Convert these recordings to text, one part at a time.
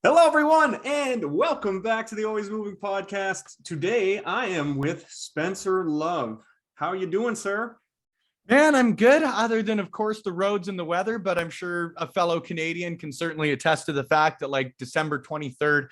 Hello, everyone, and welcome back to the Always Moving Podcast. Today, I am with Spencer Love. How are you doing, sir? Man, I'm good, other than, of course, the roads and the weather, but I'm sure a fellow Canadian can certainly attest to the fact that, like, December 23rd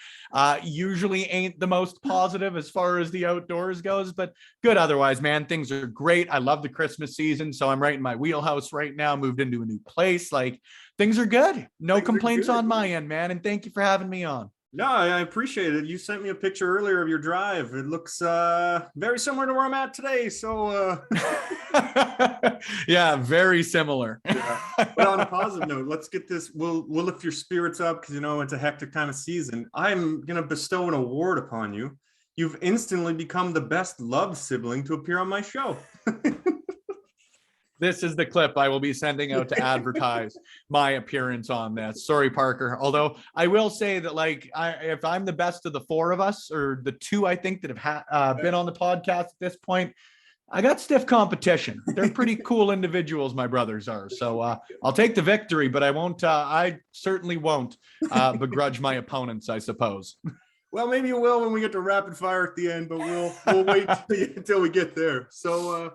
usually ain't the most positive as far as the outdoors goes, but good otherwise, man. Things are great. I love the Christmas season, so I'm right in my wheelhouse right now, moved into a new place. Like, things are good. No complaints on my end, man, and thank you for having me on. No, I appreciate it. You sent me a picture earlier of your drive. It looks very similar to where I'm at today. So, yeah, very similar. Yeah. But on a positive note, let's get this. We'll lift your spirits up because it's a hectic time of season. I'm gonna bestow an award upon you. You've instantly become the best love sibling to appear on my show. This is the clip I will be sending out to advertise my appearance on this. Sorry, Parker. Although I will say that, like, if I'm the best of the four of us, or the two I think that have been on the podcast at this point, I got stiff competition. They're pretty cool individuals, my brothers are. So I'll take the victory, but I won't. I certainly won't begrudge my opponents, I suppose. Well, maybe you will when we get to rapid fire at the end, but we'll wait until we get there. So.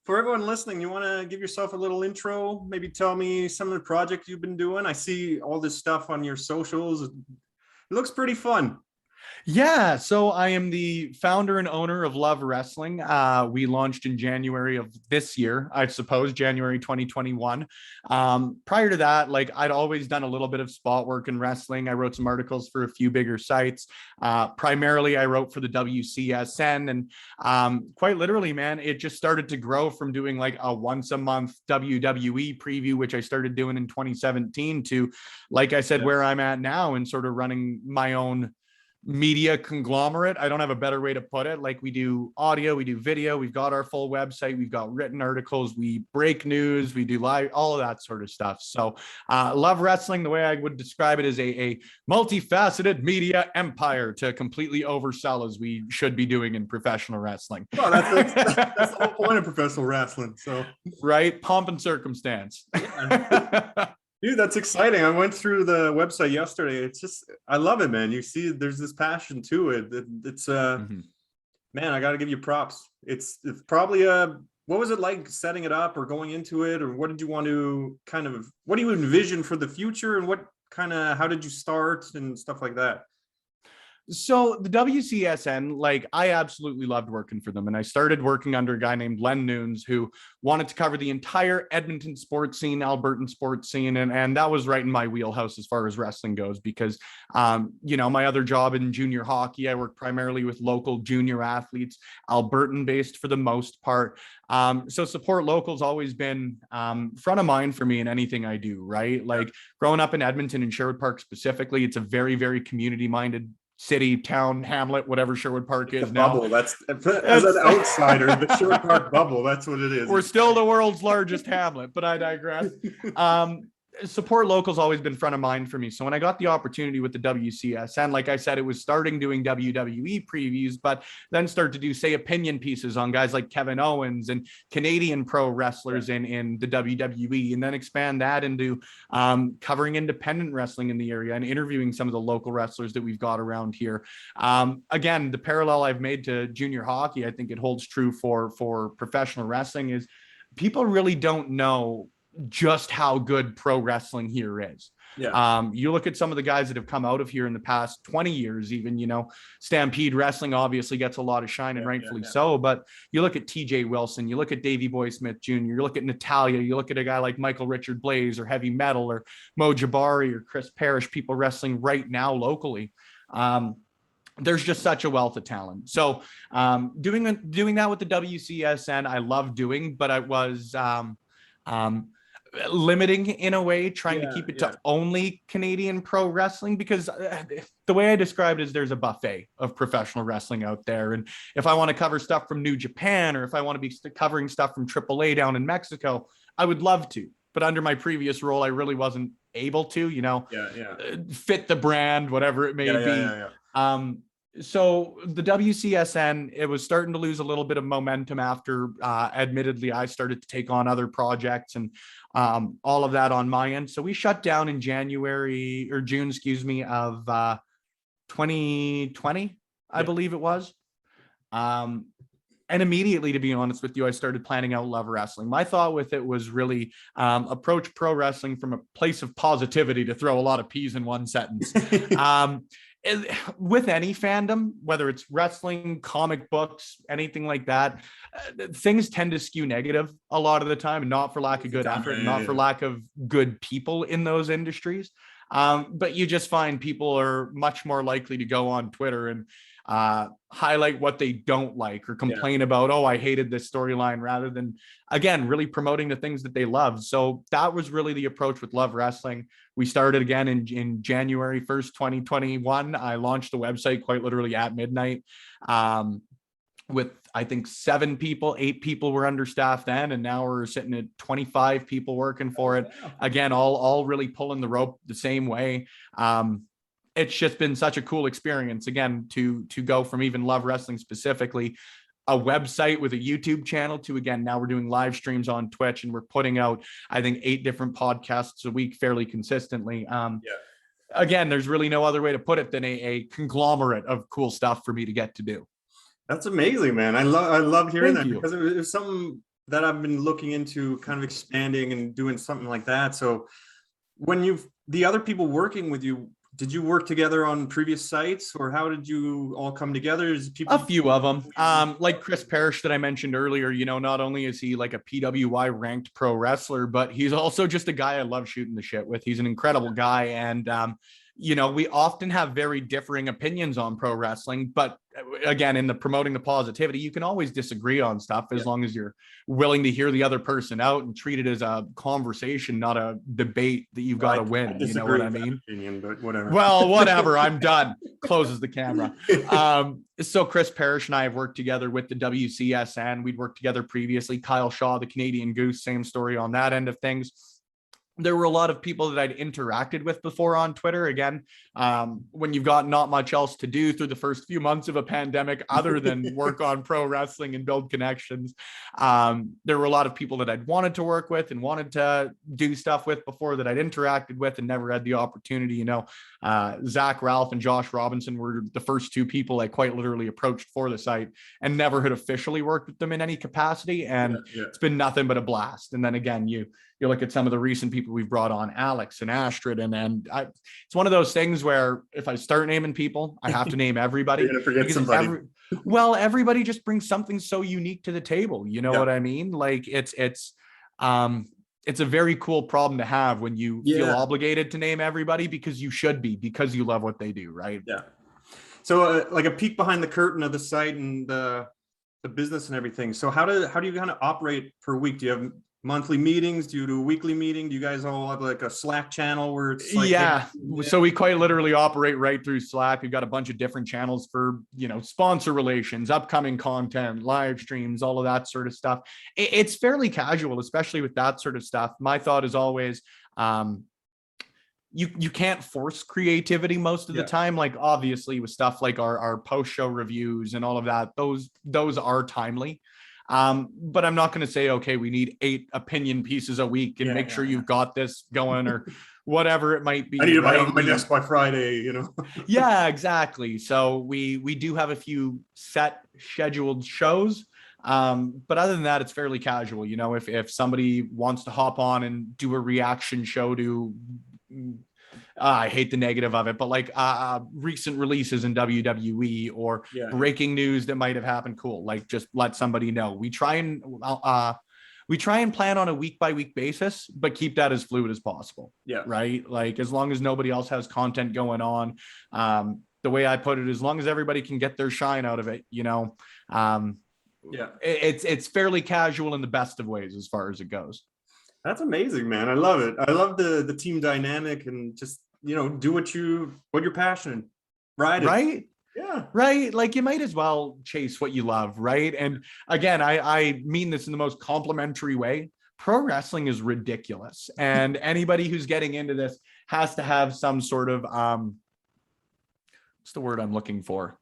For everyone listening, you want to give yourself a little intro? Maybe tell me some of the projects you've been doing. I see all this stuff on your socials. It looks pretty fun. Yeah, so I am the founder and owner of Love Wrestling. We launched in January of this year, I suppose, January 2021. Prior to that, like, I'd always done a little bit of spot work in wrestling. I wrote some articles for a few bigger sites. Primarily, I wrote for the WCSN, and quite literally, man, it just started to grow from doing like a once a month WWE preview, which I started doing in 2017, to, like I said, where I'm at now and sort of running my own media conglomerate. I don't have a better way to put it. Like, we do audio, we do video, we've got our full website, we've got written articles, we break news, we do live, all of that sort of stuff. So Love Wrestling, the way I would describe it, is a multifaceted media empire to completely oversell, as we should be doing in professional wrestling. Well, that's the whole point of professional wrestling. So, right, pomp and circumstance. Yeah. Dude, that's exciting. I went through the website yesterday. It's just, I love it, man. You see, there's this passion to it. It's man, I got to give you props. It's probably what was it like setting it up or going into it? Or what did you want to what do you envision for the future? And how did you start and stuff like that? So the WCSN, like, I absolutely loved working for them. And I started working under a guy named Len Nunes, who wanted to cover the entire Edmonton sports scene, Albertan sports scene. And that was right in my wheelhouse as far as wrestling goes, because, my other job in junior hockey, I work primarily with local junior athletes, Albertan based for the most part. So support local's always been front of mind for me in anything I do, right? Like, growing up in Edmonton and Sherwood Park specifically, it's a very, very community minded city, town, hamlet, whatever Sherwood Park is now. Bubble. That's as an outsider, the Sherwood Park bubble. That's what it is. We're still the world's largest hamlet, but I digress. Support local's always been front of mind for me. So when I got the opportunity with the WCSN, like I said, it was starting doing WWE previews, but then start to do, say, opinion pieces on guys like Kevin Owens and Canadian pro wrestlers in the WWE, and then expand that into covering independent wrestling in the area and interviewing some of the local wrestlers that we've got around here. Again, the parallel I've made to junior hockey, I think it holds true for professional wrestling, is people really don't know just how good pro wrestling here is. Yeah. You look at some of the guys that have come out of here in the past 20 years, even, Stampede Wrestling obviously gets a lot of shine, and rightfully so, but you look at TJ Wilson, you look at Davey Boy Smith Jr., you look at Natalia, you look at a guy like Michael Richard Blaze or Heavy Metal or Mo Jabari or Chris Parrish, people wrestling right now locally. There's just such a wealth of talent. So doing that with the WCSN, I love doing, but I was limiting in a way, trying to keep it to only Canadian pro wrestling, because the way I described it is there's a buffet of professional wrestling out there. And if I want to cover stuff from New Japan, or if I want to be covering stuff from AAA down in Mexico, I would love to. But under my previous role, I really wasn't able to, fit the brand, whatever it may be. So the WCSN, it was starting to lose a little bit of momentum after, admittedly, I started to take on other projects and all of that on my end. So we shut down in January or June, excuse me, of 2020, I believe it was. And immediately, to be honest with you, I started planning out Love Wrestling. My thought with it was really approach pro wrestling from a place of positivity, to throw a lot of P's in one sentence. With any fandom, whether it's wrestling, comic books, anything like that, things tend to skew negative a lot of the time, and not for lack of good effort, not for lack of good people in those industries. But you just find people are much more likely to go on Twitter and highlight what they don't like, or complain about, oh, I hated this storyline, rather than, again, really promoting the things that they love. So that was really the approach with Love Wrestling. We started again in January 1st, 2021. I launched the website quite literally at midnight. With, I think, 7 people, 8 people were understaffed then, and now we're sitting at 25 people working for it. Again, all really pulling the rope the same way. It's just been such a cool experience, again, to go from even Love Wrestling specifically, a website with a YouTube channel, to, again, now we're doing live streams on Twitch, and we're putting out, I think, 8 different podcasts a week fairly consistently. Again, there's really no other way to put it than a conglomerate of cool stuff for me to get to do. That's amazing, man. I love hearing that, because it was something that I've been looking into, kind of expanding and doing something like that. So when the other people working with you, did you work together on previous sites, or how did you all come together? A few of them, like Chris Parrish that I mentioned earlier, not only is he like a PWI ranked pro wrestler, but he's also just a guy I love shooting the shit with. He's an incredible guy. And, we often have very differing opinions on pro wrestling, but again, in the promoting the positivity, you can always disagree on stuff, as long as you're willing to hear the other person out and treat it as a conversation, not a debate that you've got to win. You know what I mean? Opinion, but whatever. Well, whatever. I'm done. Closes the camera. So Chris Parrish and I have worked together with the WCSN. We'd worked together previously. Kyle Shaw, the Canadian Goose, same story on that end of things. There were a lot of people that I'd interacted with before on Twitter. Again, when you've got not much else to do through the first few months of a pandemic, other than work on pro wrestling and build connections, there were a lot of people that I'd wanted to work with and wanted to do stuff with before, that I'd interacted with and never had the opportunity. Zach Ralph and Josh Robinson were the first 2 people I quite literally approached for the site, and never had officially worked with them in any capacity. And it's been nothing but a blast. And then again, you look at some of the recent people we've brought on, Alex and Astrid, and it's one of those things where if I start naming people, I have to name everybody. You're gonna forget somebody. Everybody just brings something so unique to the table. You know what I mean? Like it's a very cool problem to have, when you feel obligated to name everybody, because you should be, because you love what they do, right? Yeah. So like a peek behind the curtain of the site and the business and everything. So how do you kind of operate per week? Do you have monthly meetings? Do you do a weekly meeting? Do you guys all have like a Slack channel where it's like, so we quite literally operate right through Slack. We've got a bunch of different channels for, sponsor relations, upcoming content, live streams, all of that sort of stuff. It's fairly casual, especially with that sort of stuff. My thought is always, you can't force creativity most of the time. Like, obviously with stuff like our post-show reviews and all of that, those are timely. But I'm not going to say, okay, we need 8 opinion pieces a week and make sure you've got this going, or whatever it might be. I need to buy my desk by Friday, Yeah, exactly. So we do have a few set scheduled shows. But other than that, it's fairly casual. If somebody wants to hop on and do a reaction show to, I hate the negative of it, but like recent releases in WWE, or breaking news that might have happened, cool. Like, just let somebody know. We try and plan on a week by week basis, but keep that as fluid as possible. Yeah. Right. Like, as long as nobody else has content going on, the way I put it, as long as everybody can get their shine out of it, it's fairly casual in the best of ways as far as it goes. That's amazing, man. I love it. I love the team dynamic, and just, do what you're passionate. Right. Yeah. Right. Like, you might as well chase what you love. Right. And again, I mean this in the most complimentary way. Pro wrestling is ridiculous. And anybody who's getting into this has to have some sort of, what's the word I'm looking for?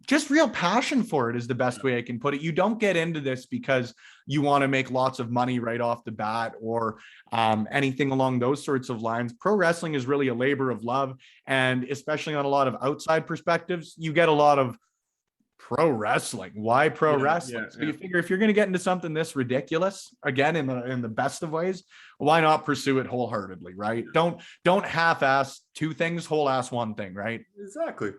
Just real passion for it is the best way I can put it. You don't get into this because you want to make lots of money right off the bat or anything along those sorts of lines. Pro wrestling is really a labor of love. And especially on a lot of outside perspectives, you get a lot of pro wrestling. Why pro wrestling? So you figure if you're going to get into something this ridiculous, again, in the best of ways, why not pursue it wholeheartedly, right? Don't half-ass two things, whole-ass one thing, right? Exactly.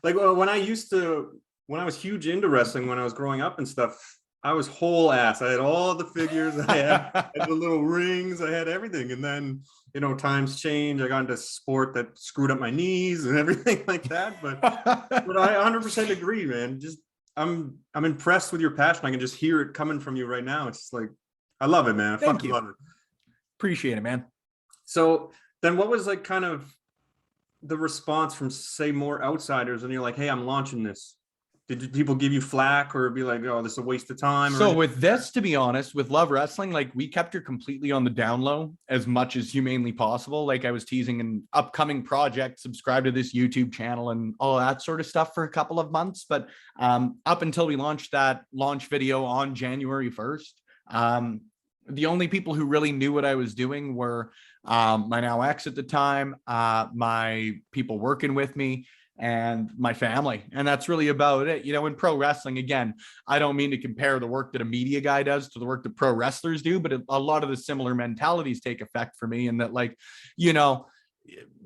Like when I was huge into wrestling, when I was growing up and stuff, I was whole ass. I had all the figures, I had the little rings, I had everything. And then, times change. I got into sport that screwed up my knees and everything like that. But I 100% agree, man. Just I'm impressed with your passion. I can just hear it coming from you right now. It's just like, I love it, man. I fucking love it. Appreciate it, man. So then what was like kind of the response from, say, more outsiders, and you're like, hey, I'm launching this? Did people give you flack or be like, oh, this is a waste of time? So with this, to be honest, with Love Wrestling, like we kept her completely on the down low as much as humanly possible. Like I was teasing an upcoming project, subscribe to this YouTube channel and all that sort of stuff for a couple of months. But up until we launched that launch video on January 1st, the only people who really knew what I was doing were my now ex at the time, my people working with me, and my family. And that's really about it. In pro wrestling, again, I don't mean to compare the work that a media guy does to the work that pro wrestlers do, but a lot of the similar mentalities take effect for me. And that, like,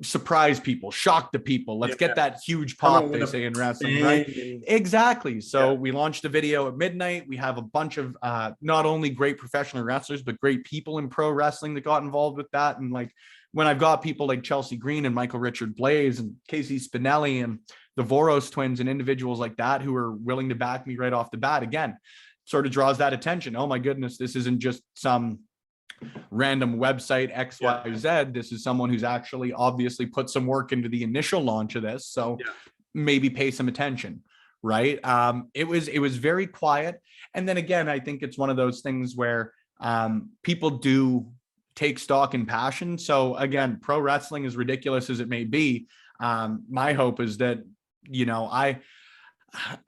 surprise people, shock the people. Let's get that huge pop, they say in wrestling, right? Exactly. So we launched a video at midnight. We have a bunch of not only great professional wrestlers, but great people in pro wrestling that got involved with that. And like, when I've got people like Chelsea Green and Michael Richard Blaze and Casey Spinelli and the Voros twins and individuals like that who are willing to back me right off the bat, again, sort of draws that attention. Oh my goodness, this isn't just some random website XYZ. This is someone who's actually obviously put some work into the initial launch of this. So maybe pay some attention, right? It was very quiet. And then again, I think it's one of those things where people do take stock in passion. So again, pro wrestling, as ridiculous as it may be, my hope is that,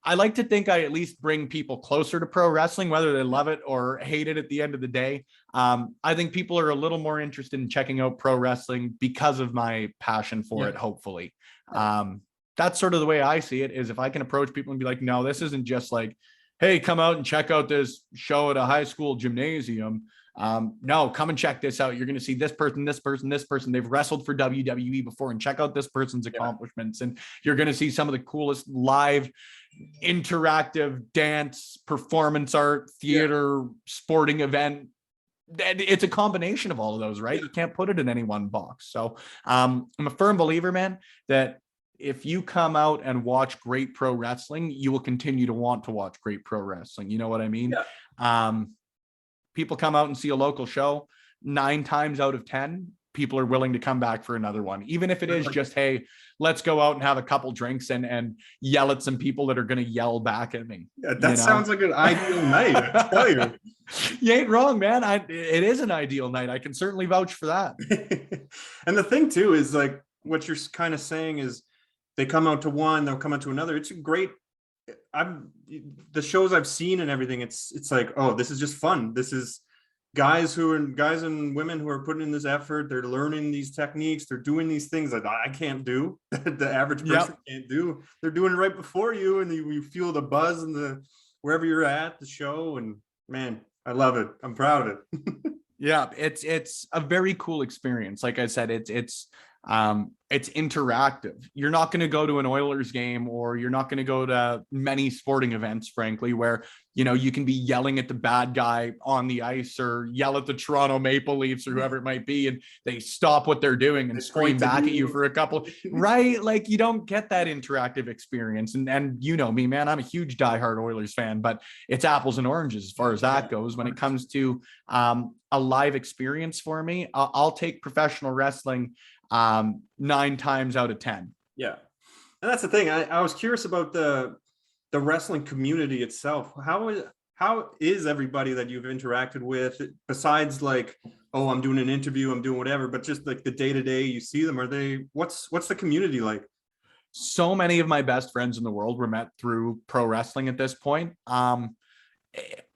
I like to think I at least bring people closer to pro wrestling, whether they love it or hate it at the end of the day. I think people are a little more interested in checking out pro wrestling because of my passion for it, hopefully. That's sort of the way I see it, is if I can approach people and be like, no, this isn't just like, hey, come out and check out this show at a high school gymnasium. No, come and check this out. You're going to see this person, this person, this person. They've wrestled for WWE before, and check out this person's accomplishments. And you're going to see some of the coolest live interactive dance, performance art, theater, sporting event. It's a combination of all of those, right? You can't put it in any one box. So I'm a firm believer, man, that if you come out and watch great pro wrestling, you will continue to want to watch great pro wrestling. You know what I mean? People come out and see a local show, 9 times out of 10, people are willing to come back for another one. Even if it is just, hey, let's go out and have a couple drinks and yell at some people that are going to yell back at me. Yeah, that sounds like an ideal night, I tell you. You ain't wrong, man. It is an ideal night. I can certainly vouch for that. And the thing too is, like, what you're kind of saying is they come out to one, they'll come out to another. It's a great, the shows I've seen and everything, it's like, oh, this is just fun. This is guys and women who are putting in this effort. They're learning these techniques. They're doing these things that I can't do, the average person can't do. They're doing it right before you, and you feel the buzz and wherever you're at the show. And man, I love it. I'm proud of it. Yeah, it's a very cool experience. Like I said, it's interactive. You're not going to go to an Oilers game, or you're not going to go to many sporting events, frankly, where, you can be yelling at the bad guy on the ice or yell at the Toronto Maple Leafs or whoever it might be, and they stop what they're doing and scream back at you for a couple, right? Like, you don't get that interactive experience. And you know me, man, I'm a huge diehard Oilers fan, but it's apples and oranges as far as that goes. When it comes to a live experience for me, I'll take professional wrestling 9 times out of 10. Yeah. And that's the thing. I was curious about the wrestling community itself. How is everybody that you've interacted with, besides like, oh, I'm doing an interview, I'm doing whatever, but just like the day-to-day you see them, what's the community like? so many of my best friends in the world were met through pro wrestling at this point.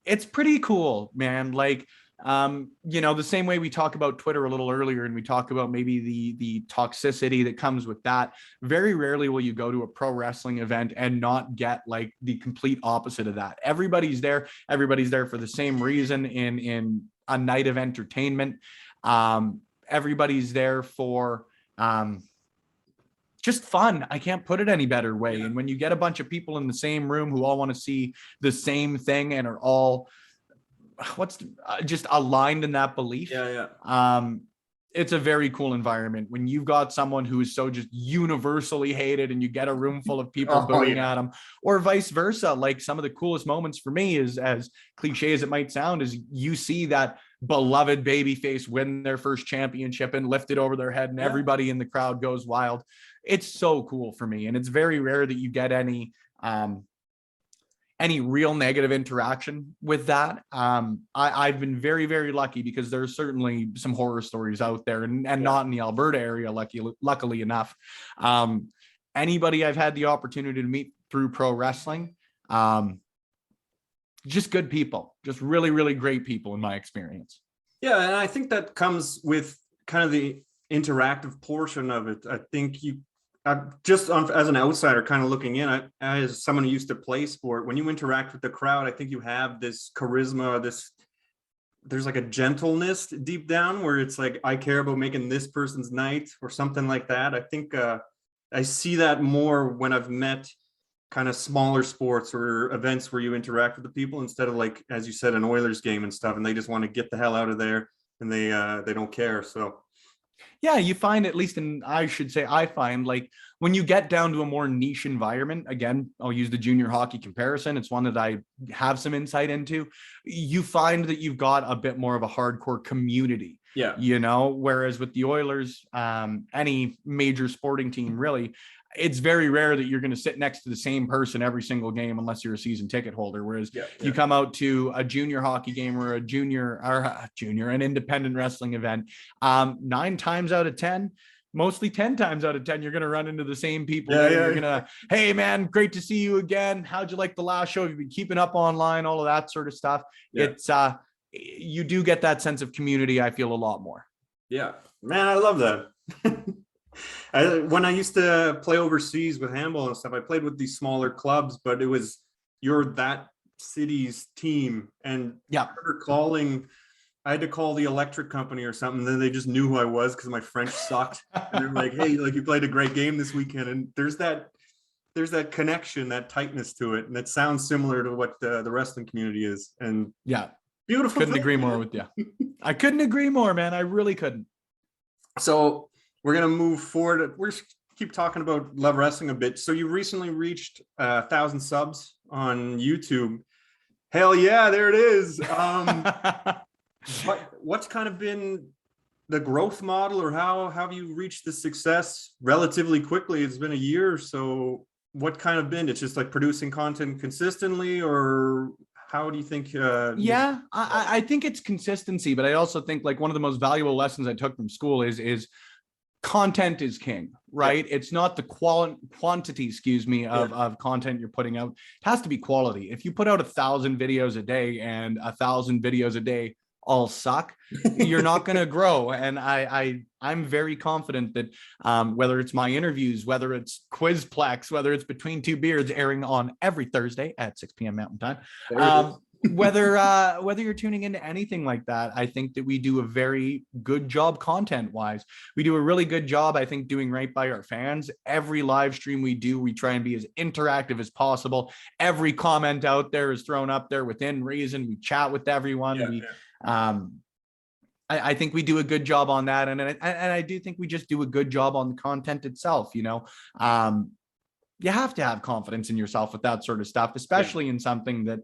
It's pretty cool, man. Like, the same way we talk about Twitter a little earlier, and we talk about maybe the toxicity that comes with that. Very rarely will you go to a pro wrestling event and not get like the complete opposite of that. Everybody's there for the same reason in a night of entertainment. Everybody's there for just fun. I can't put it any better way. And when you get a bunch of people in the same room who all want to see the same thing and are all just aligned in that belief. It's a very cool environment when you've got someone who is so just universally hated and you get a room full of people booing at them, or vice versa. Like, some of the coolest moments for me is, as cliche as it might sound, is you see that beloved babyface win their first championship and lift it over their head, and everybody in the crowd goes wild. It's so cool for me. And it's very rare that you get any real negative interaction with that. I've been very, very lucky, because there's certainly some horror stories out there, and not in the Alberta area, luckily enough. Anybody I've had the opportunity to meet through pro wrestling, just good people, just really, really great people in my experience. Yeah, and I think that comes with kind of the interactive portion of it. I think as an outsider kind of looking in, as someone who used to play sport, when you interact with the crowd, I think you have this charisma, there's like a gentleness deep down where it's like, I care about making this person's night or something like that. I think I see that more when I've met kind of smaller sports or events where you interact with the people, instead of, like, as you said, an Oilers game and stuff, and they just want to get the hell out of there, and they don't care. So yeah, you find, at least I find, like, when you get down to a more niche environment, again, I'll use the junior hockey comparison. It's one that I have some insight into. You find that you've got a bit more of a hardcore community. Yeah. Whereas with the Oilers, any major sporting team, really, it's very rare that you're going to sit next to the same person every single game, unless you're a season ticket holder. Whereas you come out to a junior hockey game or an independent wrestling event, 9 times out of 10, mostly 10 times out of 10, you're going to run into the same people. You're going to, hey man, great to see you again. How'd you like the last show? Have you been keeping up online? All of that sort of stuff. It's you do get that sense of community, I feel, a lot more. Yeah, man, I love that. When I used to play overseas with handball and stuff, I played with these smaller clubs, but it was, you're that city's team. And I remember I had to call the electric company or something, and then they just knew who I was because my French sucked. And they're like, hey, like, you played a great game this weekend. And there's that connection, that tightness to it. And it sounds similar to what the wrestling community is. And beautiful. Couldn't agree more with you. I couldn't agree more, man. I really couldn't. So we're going to move forward. We're keep talking about Love Wrestling a bit. So you recently reached 1,000 subs on YouTube. Hell yeah, there it is. What's kind of been the growth model, or how have you reached the success relatively quickly? It's been a year or so. What kind of been? It's just like producing content consistently, or how do you think? I think it's consistency, but I also think, like, one of the most valuable lessons I took from school is content is king, right? It's not the quantity, of content you're putting out. It has to be quality. If you put out 1,000 videos a day and 1,000 videos a day all suck, you're not going to grow. And I'm very confident that whether it's my interviews, whether it's Quizplex, whether it's Between Two Beards, airing on every Thursday at 6 p.m. Mountain Time, whether you're tuning into anything like that, I think that we do a very good job content wise. We do a really good job, I think, doing right by our fans. Every live stream we do, we try and be as interactive as possible. Every comment out there is thrown up there within reason. We chat with everyone. I think we do a good job on that. And I do think we just do a good job on the content itself. You have to have confidence in yourself with that sort of stuff, especially in something that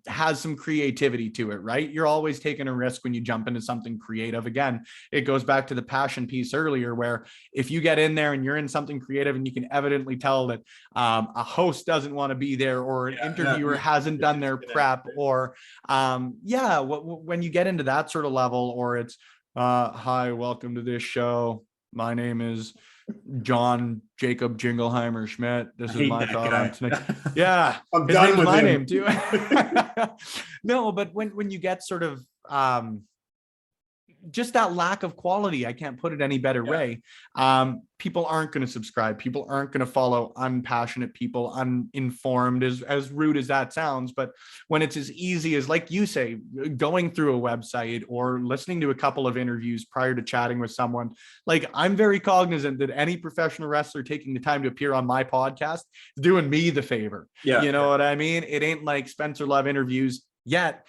has some creativity to it, right? You're always taking a risk when you jump into something creative. Again, it goes back to the passion piece earlier, where if you get in there and you're in something creative and you can evidently tell that a host doesn't want to be there, or an interviewer hasn't done their prep, or when you get into that sort of level, or it's hi, welcome to this show, my name is John Jacob Jingleheimer Schmidt. This is my thought on tonight. Yeah, I'm his done name's with my him. name too. No, but when you get sort of just that lack of quality, I can't put it any better way. People aren't going to subscribe. People aren't going to follow unpassionate people, uninformed, as rude as that sounds. But when it's as easy as, like you say, going through a website or listening to a couple of interviews prior to chatting with someone, like, I'm very cognizant that any professional wrestler taking the time to appear on my podcast is doing me the favor. You know what I mean? It ain't like Spencer Love interviews yet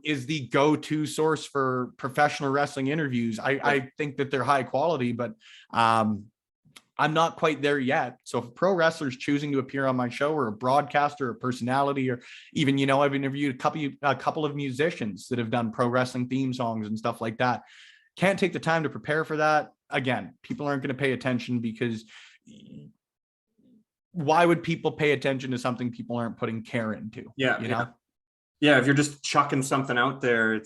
is the go-to source for professional wrestling interviews. I think that they're high quality, but I'm not quite there yet. So if pro wrestlers choosing to appear on my show, or a broadcaster, or personality, or even, I've interviewed a couple of musicians that have done pro wrestling theme songs and stuff like that, can't take the time to prepare for that. Again, people aren't going to pay attention, because why would people pay attention to something people aren't putting care into? Yeah, if you're just chucking something out there,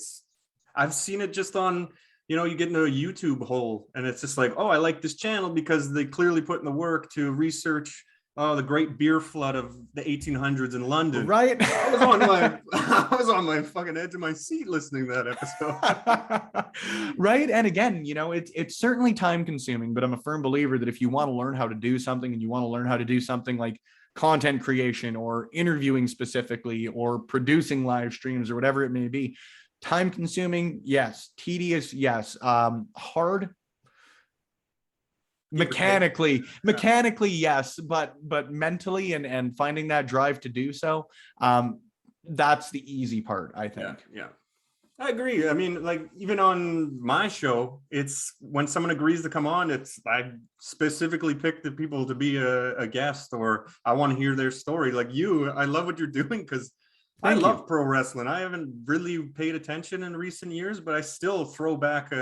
I've seen it just on, you get into a YouTube hole and it's just like, oh, I like this channel because they clearly put in the work to research the great beer flood of the 1800s in London. Right. I was on my fucking edge of my seat listening to that episode. Right. And again, it's certainly time consuming, but I'm a firm believer that if you want to learn how to do something, and you want to learn how to do something like content creation or interviewing specifically or producing live streams or whatever it may be, time consuming, yes. Tedious, yes. Hard, mechanically, yes, but mentally and finding that drive to do so, that's the easy part, I think. Yeah. I agree. I mean, like, even on my show, it's when someone agrees to come on, I specifically pick the people to be a guest, or I want to hear their story. Like you, I love what you're doing, because I love pro wrestling. I haven't really paid attention in recent years, but I still throw back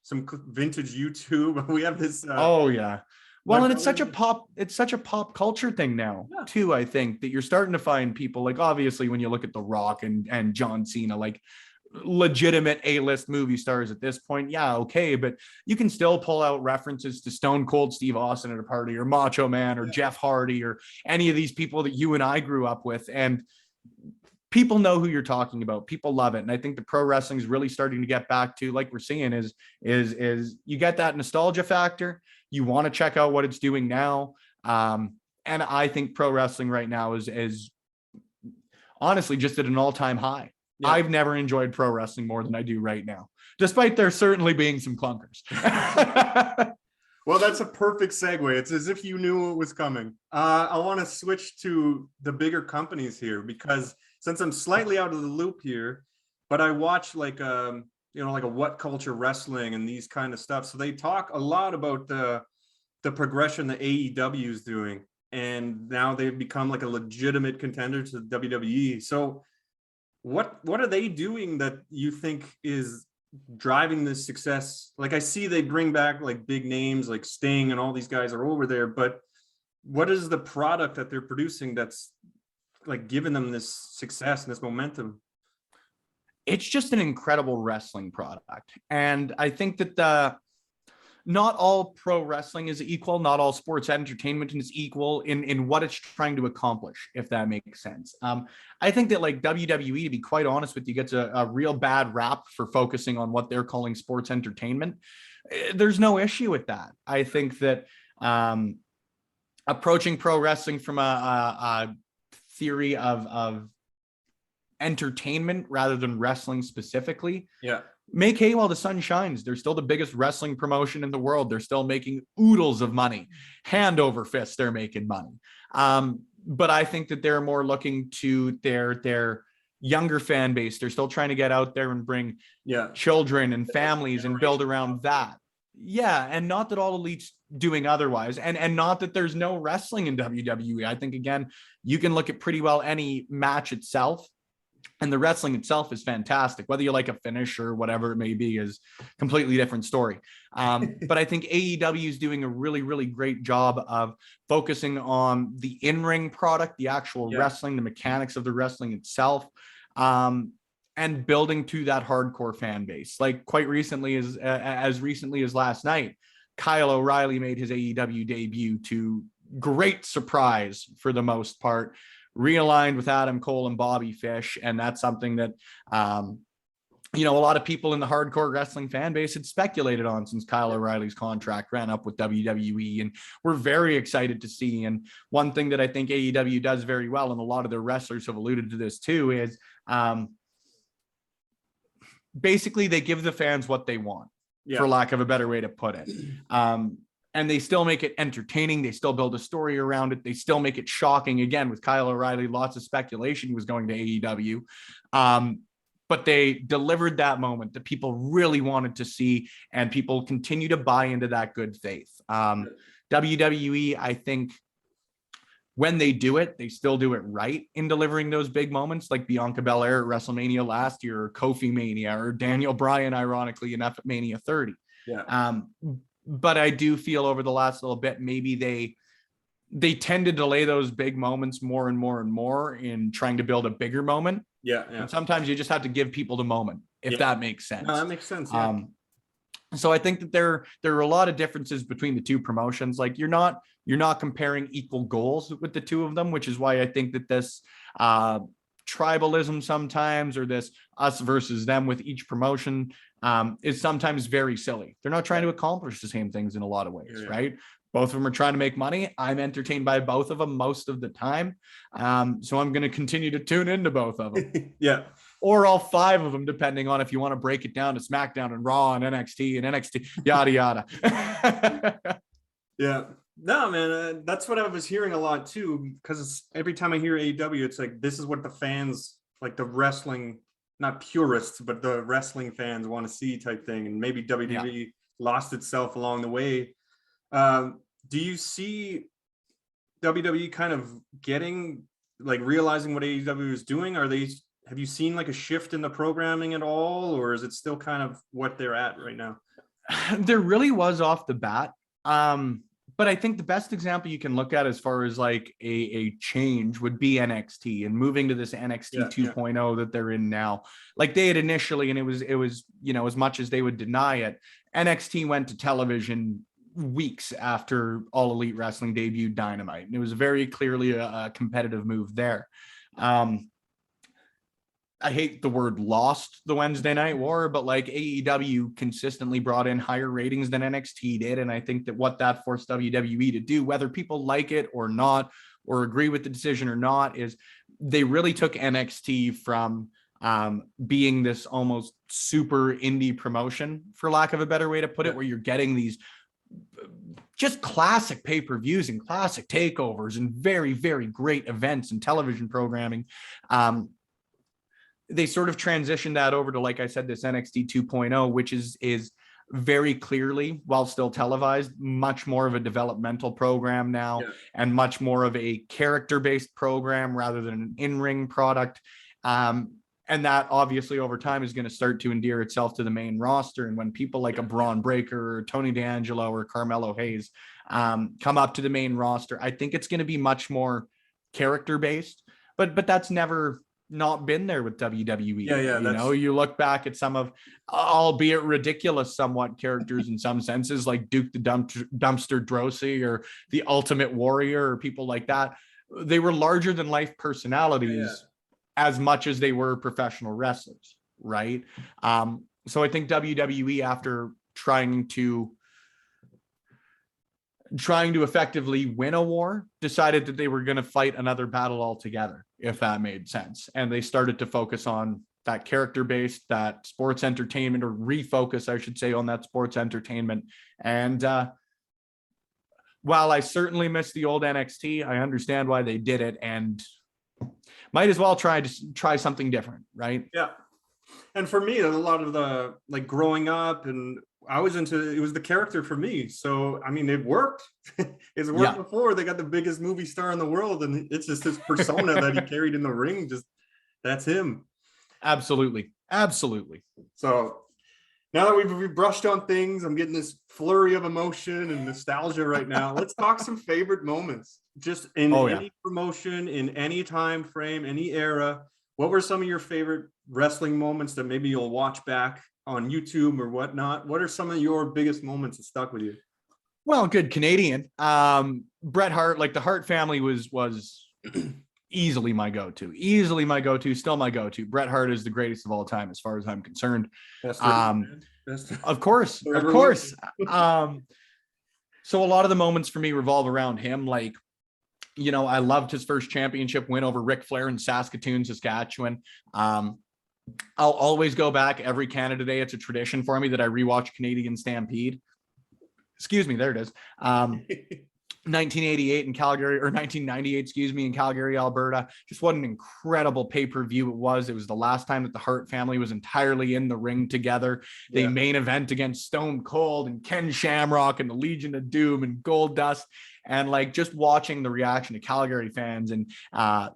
some vintage YouTube. We have this. Oh yeah. Well, and it's such a pop culture thing now too. I think that you're starting to find people, like, obviously when you look at The Rock and John Cena, like legitimate A-list movie stars at this point, okay, but you can still pull out references to Stone Cold Steve Austin at a party, or Macho Man, or Jeff Hardy, or any of these people that you and I grew up with, and people know who you're talking about. People love it. And I think the pro wrestling is really starting to get back to, like we're seeing, is you get that nostalgia factor. You want to check out what it's doing now. And I think pro wrestling right now is honestly just at an all-time high. I've never enjoyed pro wrestling more than I do right now, despite there certainly being some clunkers. Well, that's a perfect segue. It's as if you knew it was coming. I want to switch to the bigger companies here, because since I'm slightly out of the loop here, but I watch like a What Culture Wrestling and these kind of stuff. So they talk a lot about the progression that AEW is doing, and now they've become like a legitimate contender to the WWE. So what are they doing that you think is driving this success? Like, I see they bring back like big names like Sting and all these guys are over there, but what is the product that they're producing that's like giving them this success and this momentum? It's just an incredible wrestling product. And I think that not all pro wrestling is equal. Not all sports entertainment is equal in what it's trying to accomplish, if that makes sense. I think that, like, WWE, to be quite honest with you, gets a real bad rap for focusing on what they're calling sports entertainment. There's no issue with that. I think that approaching pro wrestling from a theory of entertainment rather than wrestling specifically, make hay while the sun shines. They're still the biggest wrestling promotion in the world. They're still making oodles of money. Hand over fist, they're making money. But I think that they're more looking to their younger fan base. They're still trying to get out there and bring children and families and build around that. And not that all elites doing otherwise, and not that there's no wrestling in WWE. I think, again, you can look at pretty well any match itself, and the wrestling itself is fantastic. Whether you like a finish or whatever it may be is a completely different story. But I think AEW is doing a really, really great job of focusing on the in-ring product, the actual wrestling, the mechanics of the wrestling itself, and building to that hardcore fan base. Like, quite recently, as recently as last night, Kyle O'Reilly made his AEW debut to great surprise for the most part, realigned with Adam Cole and Bobby Fish. And that's something that, a lot of people in the hardcore wrestling fan base had speculated on since Kyle O'Reilly's contract ran up with WWE, and we're very excited to see. And one thing that I think AEW does very well, and a lot of their wrestlers have alluded to this too, is basically they give the fans what they want, for lack of a better way to put it. And they still make it entertaining. They still build a story around it. They still make it shocking. Again, with Kyle O'Reilly, lots of speculation he was going to AEW. But they delivered that moment that people really wanted to see, and people continue to buy into that good faith. WWE, I think, when they do it, they still do it right in delivering those big moments, like Bianca Belair at WrestleMania last year, or Kofi Mania, or Daniel Bryan, ironically, in Mania 30. But I do feel over the last little bit, maybe they tend to delay those big moments more and more and more in trying to build a bigger moment. And sometimes you just have to give people the moment, if that makes sense. No, that makes sense. So I think that there are a lot of differences between the two promotions. Like you're not comparing equal goals with the two of them, which is why I think that this tribalism sometimes, or this us versus them with each promotion, is sometimes very silly. They're not trying to accomplish the same things in a lot of ways, right? Both of them are trying to make money. I'm entertained by both of them most of the time. So I'm going to continue to tune into both of them. Or all five of them, depending on if you want to break it down to SmackDown and Raw and NXT, yada, yada. No, man, that's what I was hearing a lot too, because every time I hear AEW, it's like, this is what the fans, like the wrestling, not purists, but the wrestling fans want to see type thing. And maybe WWE lost itself along the way. Do you see WWE kind of getting, like, realizing what AEW is doing? Have you seen like a shift in the programming at all, or is it still kind of what they're at right now? There really was off the bat. But I think the best example you can look at as far as like a change would be NXT, and moving to this NXT 2.0 that they're in now. Like they had initially, and it was, as much as they would deny it, NXT went to television weeks after All Elite Wrestling debuted Dynamite. And it was very clearly a competitive move there. I hate the word lost the Wednesday Night War, but like AEW consistently brought in higher ratings than NXT did. And I think that what that forced WWE to do, whether people like it or not, or agree with the decision or not, is they really took NXT from being this almost super indie promotion, for lack of a better way to put it, where you're getting these just classic pay-per-views and classic takeovers and very, very great events and television programming. They sort of transitioned that over to, like I said, this NXT 2.0, which is very clearly, while still televised, much more of a developmental program now, and much more of a character-based program rather than an in-ring product. And that obviously over time is going to start to endear itself to the main roster. And when people like a Braun Breaker or Tony D'Angelo or Carmelo Hayes come up to the main roster, I think it's going to be much more character-based. But that's never not been there with WWE. You look back at some of, albeit ridiculous somewhat, characters in some senses, like Duke the Dumpster Droese or the Ultimate Warrior or people like that. They were larger than life personalities as much as they were professional wrestlers, right? So I think WWE, after trying to effectively win a war, decided that they were going to fight another battle altogether, if that made sense. And they started to focus on that character-based, that sports entertainment, or refocus, I should say, on that sports entertainment. And while I certainly miss the old NXT, I understand why they did it, and might as well try something different, right? And for me, a lot of the, like, growing up, and I was into, it was the character for me. So, I mean, it worked. It's worked before. They got the biggest movie star in the world, and it's just this persona that he carried in the ring. Just, that's him. Absolutely. So now that we've brushed on things, I'm getting this flurry of emotion and nostalgia right now. Let's talk some favorite moments, just in any promotion, in any time frame, any era. What were some of your favorite wrestling moments that maybe you'll watch back on YouTube or whatnot? What are some of your biggest moments that stuck with you? Well, good Canadian. Bret Hart, like the Hart family was easily my go-to, still my go-to. Bret Hart is the greatest of all time, as far as I'm concerned. Best Um, best of course, of forever will course. be. So a lot of the moments for me revolve around him. Like, I loved his first championship win over Ric Flair in Saskatoon, Saskatchewan. I'll always go back every Canada Day. It's a tradition for me that I rewatch Canadian Stampede. Excuse me, there it is. 1988 in Calgary, or 1998, excuse me, in Calgary, Alberta. Just what an incredible pay-per-view it was. It was the last time that the Hart family was entirely in the ring together. They main event against Stone Cold and Ken Shamrock and the Legion of Doom and Goldust. And like just watching the reaction of Calgary fans and,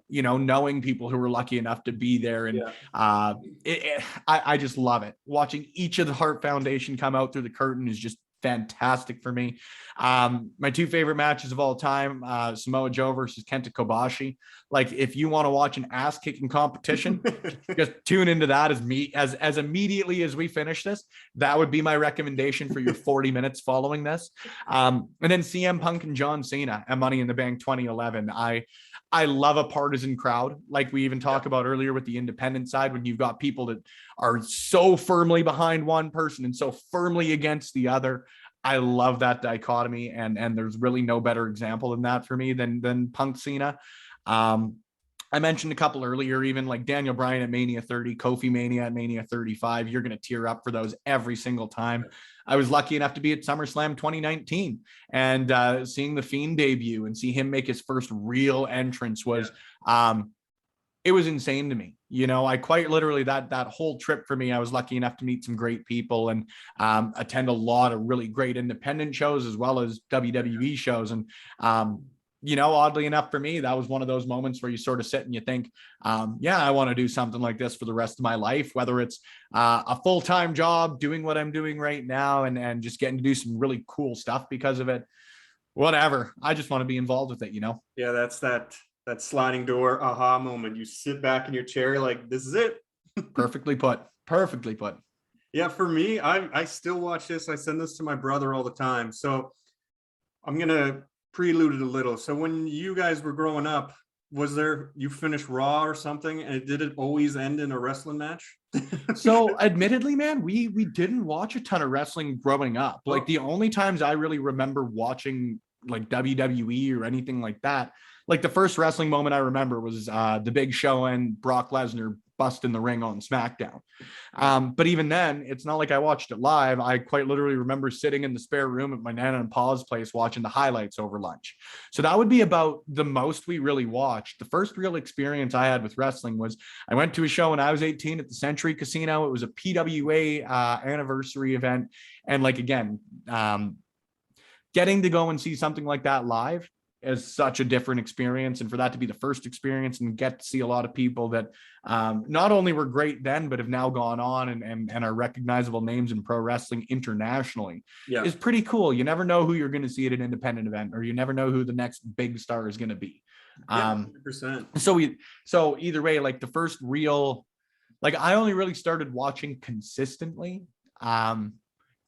knowing people who were lucky enough to be there. And I just love it. Watching each of the Hart Foundation come out through the curtain is just fantastic for me. My two favorite matches of all time, Samoa Joe versus Kenta Kobashi. Like, if you want to watch an ass kicking competition, just tune into that as immediately as we finish this. That would be my recommendation for your 40 minutes following this. And then CM Punk and John Cena at Money in the Bank 2011. I love a partisan crowd, like we even talked about earlier with the independent side, when you've got people that are so firmly behind one person and so firmly against the other. I love that dichotomy, and there's really no better example than that for me than Punk Cena. I mentioned a couple earlier, even like Daniel Bryan at Mania 30, Kofi Mania at Mania 35. You're going to tear up for those every single time. I was lucky enough to be at SummerSlam 2019 and seeing The Fiend debut and see him make his first real entrance was, it was insane to me. I quite literally that whole trip for me, I was lucky enough to meet some great people and attend a lot of really great independent shows as well as WWE shows. And, oddly enough for me, that was one of those moments where you sort of sit and you think, I want to do something like this for the rest of my life, whether it's a full-time job, doing what I'm doing right now, and just getting to do some really cool stuff because of it. Whatever. I just want to be involved with it, Yeah, that's that sliding door aha moment. You sit back in your chair like, this is it. Perfectly put. Yeah, for me, I still watch this. I send this to my brother all the time. So I'm gonna prelude it a little. So when you guys were growing up, you finished Raw or something, and did it always end in a wrestling match? So admittedly, man, we didn't watch a ton of wrestling growing up. Like the only times I really remember watching like WWE or anything like that, like the first wrestling moment I remember was the Big Show and Brock Lesnar bust in the ring on SmackDown. But even then, it's not like I watched it live. I quite literally remember sitting in the spare room at my Nana and Pa's place watching the highlights over lunch. So that would be about the most we really watched. The first real experience I had with wrestling was I went to a show when I was 18 at the Century Casino. It was a PWA anniversary event. And like, again, getting to go and see something like that live is such a different experience. And for that to be the first experience and get to see a lot of people that not only were great then, but have now gone on and are recognizable names in pro wrestling internationally is pretty cool. You never know who you're going to see at an independent event, or you never know who the next big star is going to be. 100%. So either way, like the first real, like I only really started watching consistently about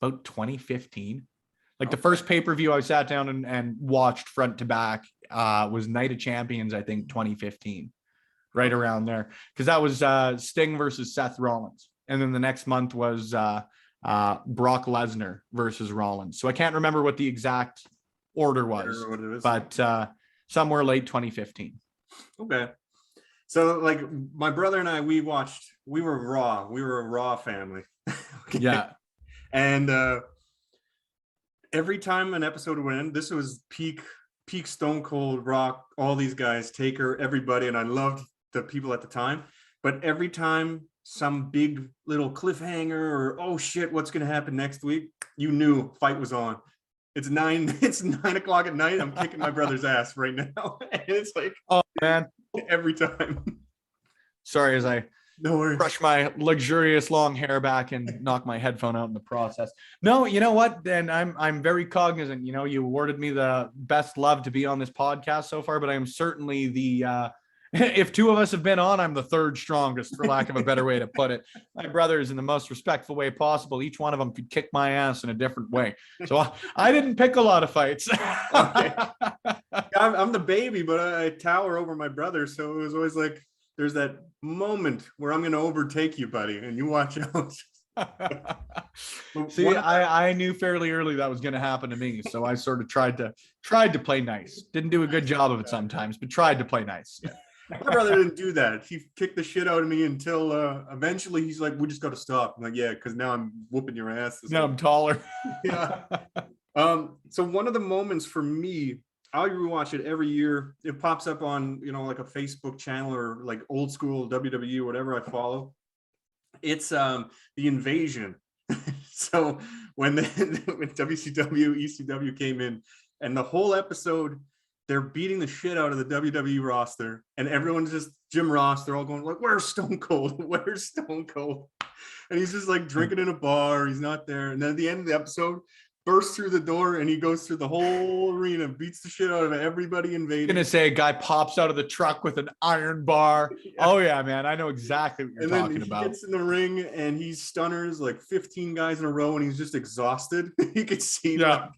2015. Like the first pay-per-view I sat down and watched front to back was Night of Champions, I think 2015, right around there. Because that was Sting versus Seth Rollins. And then the next month was Brock Lesnar versus Rollins. So I can't remember what the exact order was, but somewhere late 2015. Okay. So like my brother and I, we were Raw. We were a Raw family. Okay? Yeah. And every time an episode would end, this was peak Stone Cold, Rock, all these guys, Taker, everybody, and I loved the people at the time. But every time some big little cliffhanger or oh shit, what's gonna happen next week, you knew fight was on. It's 9 o'clock at night. I'm kicking my brother's ass right now. And it's like, oh man, every time. Sorry, as I no worries. Brush my luxurious long hair back and knock my headphone out in the process. No, you know what? Then I'm very cognizant. You awarded me the best love to be on this podcast so far, but I am certainly the if two of us have been on, I'm the third strongest, for lack of a better way to put it. My brothers, in the most respectful way possible, each one of them could kick my ass in a different way. So I didn't pick a lot of fights. Okay. I'm the baby, but I tower over my brother. So it was always like, there's that moment where I'm going to overtake you, buddy, and you watch out. See, I knew fairly early that was going to happen to me, so I sort of tried to play nice. Didn't do a good job of it sometimes, but tried to play nice. My brother didn't do that. He kicked the shit out of me until eventually he's like, "We just got to stop." I'm like, "Yeah, because now I'm whooping your ass." Now I'm taller. Yeah. So one of the moments for me, I'll rewatch it every year. It pops up on, like a Facebook channel or like old school WWE, whatever I follow. It's the invasion. So when WCW, ECW came in, and the whole episode, they're beating the shit out of the WWE roster, and everyone's just Jim Ross. They're all going like, "Where's Stone Cold? Where's Stone Cold?" And he's just like drinking in a bar. He's not there. And then at the end of the episode, bursts through the door and he goes through the whole arena, beats the shit out of everybody invading. I'm gonna say a guy pops out of the truck with an iron bar. Yeah. Oh yeah, man, I know exactly what you're talking about. He gets in the ring and he stunners like 15 guys in a row, and he's just exhausted. You could see like,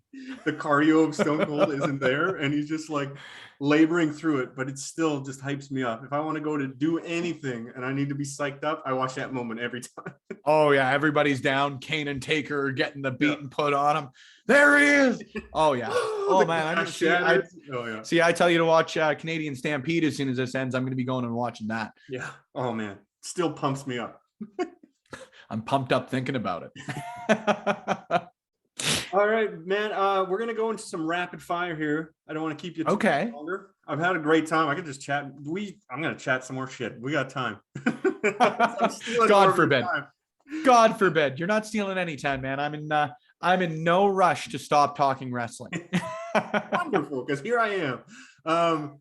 the cardio of Stone Cold isn't there, and he's just like laboring through it, but it still just hypes me up. If I want to go to do anything and I need to be psyched up, I watch that moment every time. Oh yeah, everybody's down. Kane and Taker are getting the beating put on him. There he is. Oh yeah. Oh man, I tell you to watch Canadian Stampede as soon as this ends. I'm going to be going and watching that. Yeah. Oh man, still pumps me up. I'm pumped up thinking about it. All right, man. We're gonna go into some rapid fire here. I don't want to keep you too longer. I've had a great time. I could just chat. I'm gonna chat some more shit. We got time. God forbid. God forbid. You're not stealing any time, man. I'm in no rush to stop talking wrestling. Wonderful, because here I am.